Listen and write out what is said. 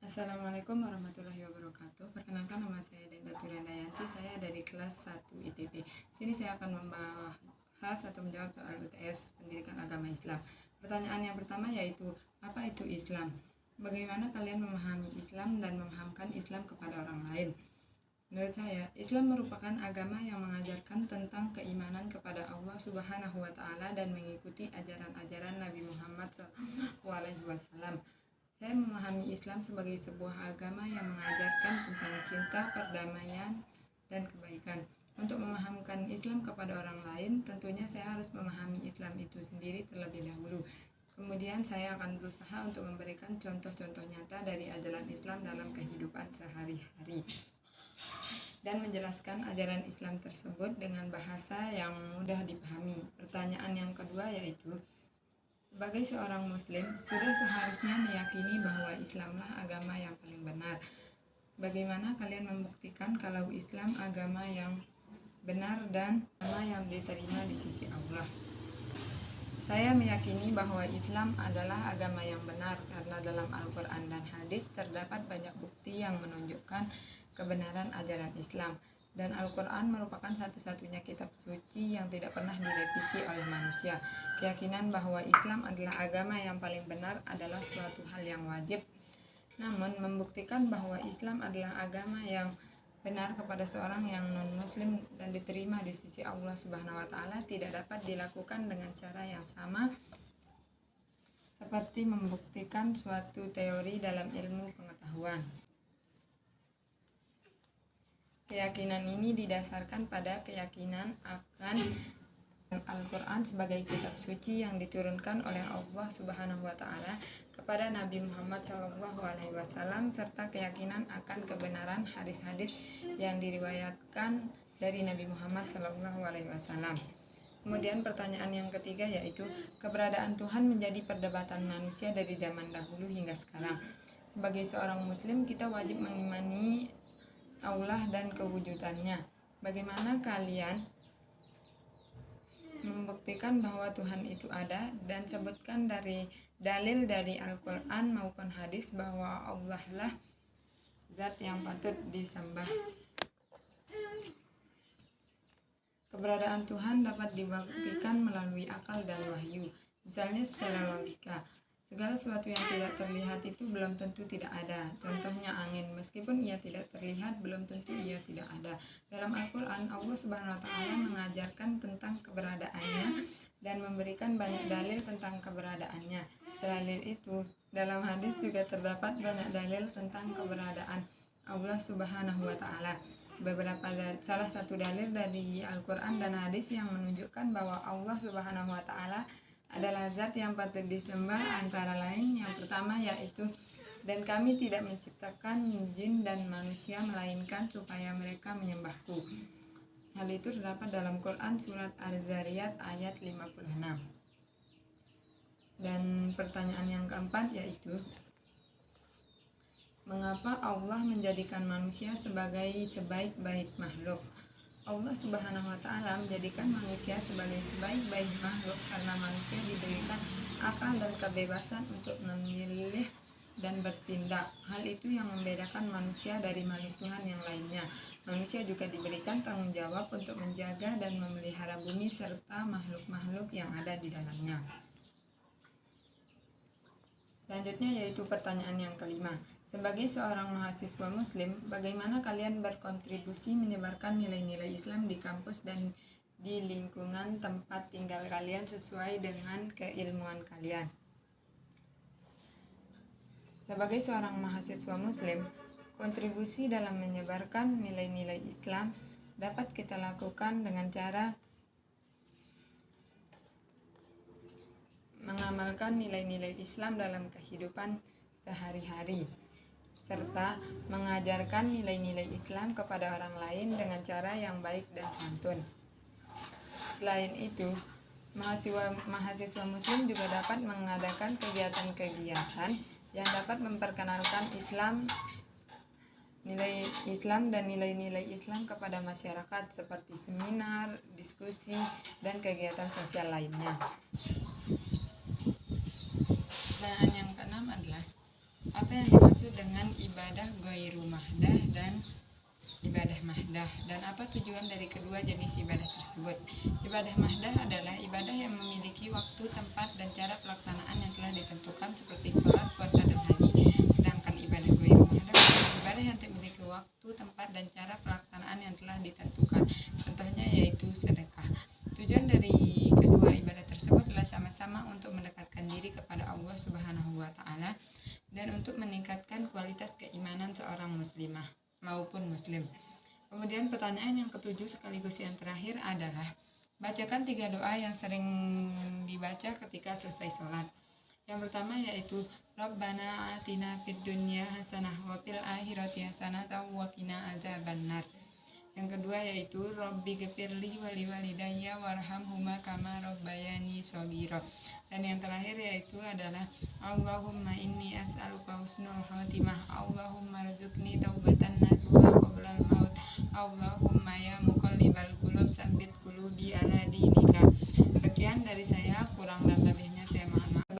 Assalamualaikum warahmatullahi wabarakatuh. Perkenalkan, nama saya Denda Turendayanti. Saya dari kelas 1 ITB. Sini saya akan membahas atau menjawab soal UTS Pendidikan Agama Islam. Pertanyaan yang pertama yaitu, apa itu Islam? Bagaimana kalian memahami Islam dan memahamkan Islam kepada orang lain? Menurut saya, Islam merupakan agama yang mengajarkan tentang keimanan kepada Allah Subhanahu wa Ta'ala dan mengikuti ajaran-ajaran Nabi Muhammad SAW. Saya memahami Islam sebagai sebuah agama yang mengajarkan tentang cinta, perdamaian, dan kebaikan. Untuk memahamkan Islam kepada orang lain, tentunya saya harus memahami Islam itu sendiri terlebih dahulu. Kemudian saya akan berusaha untuk memberikan contoh-contoh nyata dari ajaran Islam dalam kehidupan sehari-hari dan menjelaskan ajaran Islam tersebut dengan bahasa yang mudah dipahami. Pertanyaan yang kedua yaitu, sebagai seorang muslim, sudah seharusnya meyakini bahwa Islamlah agama yang paling benar. Bagaimana kalian membuktikan kalau Islam agama yang benar dan agama yang diterima di sisi Allah? Saya meyakini bahwa Islam adalah agama yang benar karena dalam Al-Quran dan hadis terdapat banyak bukti yang menunjukkan kebenaran ajaran Islam. Dan Al-Quran merupakan satu-satunya kitab suci yang tidak pernah direvisi oleh manusia. Keyakinan bahwa Islam adalah agama yang paling benar adalah suatu hal yang wajib. Namun, membuktikan bahwa Islam adalah agama yang benar kepada seorang yang non-muslim dan diterima di sisi Allah Subhanahu wa Ta'ala tidak dapat dilakukan dengan cara yang sama seperti membuktikan suatu teori dalam ilmu pengetahuan. Keyakinan ini didasarkan pada keyakinan akan Al-Quran sebagai kitab suci yang diturunkan oleh Allah Subhanahu wa Ta'ala kepada Nabi Muhammad SAW serta keyakinan akan kebenaran hadis-hadis yang diriwayatkan dari Nabi Muhammad SAW. Kemudian pertanyaan yang ketiga yaitu, keberadaan Tuhan menjadi perdebatan manusia dari zaman dahulu hingga sekarang. Sebagai seorang muslim, kita wajib mengimani Allah dan kewujudannya. Bagaimana kalian membuktikan bahwa Tuhan itu ada? Dan sebutkan dari dalil dari Al-Quran maupun hadis bahwa Allah lah zat yang patut disembah. Keberadaan Tuhan dapat dibuktikan melalui akal dan wahyu. Misalnya secara logika, segala sesuatu yang tidak terlihat itu belum tentu tidak ada. Contohnya angin, meskipun ia tidak terlihat, belum tentu ia tidak ada. Dalam Al-Quran, Allah Subhanahu wa Ta'ala mengajarkan tentang keberadaannya dan memberikan banyak dalil tentang keberadaannya. Selain itu, dalam hadis juga terdapat banyak dalil tentang keberadaan Allah Subhanahu wa Ta'ala. Salah satu dalil dari Al-Quran dan hadis yang menunjukkan bahwa Allah Subhanahu wa Ta'ala adalah zat yang patut disembah antara lain yang pertama yaitu, dan kami tidak menciptakan jin dan manusia melainkan supaya mereka menyembahku. Hal itu terdapat dalam Quran surat Az-Zariyat ayat 56. Dan pertanyaan yang keempat yaitu, mengapa Allah menjadikan manusia sebagai sebaik-baik makhluk? Allah Subhanahu wa Ta'ala menjadikan manusia sebagai sebaik-baik makhluk karena manusia diberikan akal dan kebebasan untuk memilih dan bertindak. Hal itu yang membedakan manusia dari makhluk Tuhan yang lainnya. Manusia juga diberikan tanggung jawab untuk menjaga dan memelihara bumi serta makhluk-makhluk yang ada di dalamnya. Selanjutnya yaitu pertanyaan yang kelima. Sebagai seorang mahasiswa muslim, bagaimana kalian berkontribusi menyebarkan nilai-nilai Islam di kampus dan di lingkungan tempat tinggal kalian sesuai dengan keilmuan kalian? Sebagai seorang mahasiswa muslim, kontribusi dalam menyebarkan nilai-nilai Islam dapat kita lakukan dengan cara mengamalkan nilai-nilai Islam dalam kehidupan sehari-hari, serta mengajarkan nilai-nilai Islam kepada orang lain dengan cara yang baik dan santun. Selain itu, mahasiswa muslim juga dapat mengadakan kegiatan-kegiatan yang dapat memperkenalkan nilai Islam dan nilai-nilai Islam kepada masyarakat seperti seminar, diskusi, dan kegiatan sosial lainnya. Pertanyaan yang keenam adalah, apa yang dimaksud dimaksud dengan ibadah ghairu mahdah dan ibadah mahdah, dan apa tujuan dari kedua jenis ibadah tersebut? Ibadah mahdah adalah ibadah yang memiliki waktu, tempat, dan cara pelaksanaan yang telah ditentukan seperti sholat, puasa, dan haji. Sedangkan ibadah ghairu mahdah adalah ibadah yang memiliki waktu, tempat, dan cara pelaksanaan yang telah ditentukan. Contohnya yaitu sedekah. Tujuan dari kedua ibadah tersebut adalah sama-sama untuk mendekatkan diri kepada Allah Subhanahu wa Ta'ala dan untuk meningkatkan kualitas keimanan seorang muslimah maupun muslim. Kemudian pertanyaan yang ketujuh sekaligus yang terakhir adalah bacakan 3 doa yang sering dibaca ketika selesai sholat. Yang pertama yaitu Rabbana atina fid dunya hasanah wa fil akhirati hasanah wa qina adzabannar. Yang kedua yaitu Rabbi ghfirli wa liwalidayya warhamhuma kama rabbayani shaghira. Dan yang terakhir yaitu adalah Allahumma inni as'aluka husnul khatimah, Allahumma rzuqni taubatan nasuha qoblal maut, Allahumma ya muqallibal qulub tsabbit qulubi ala dinika.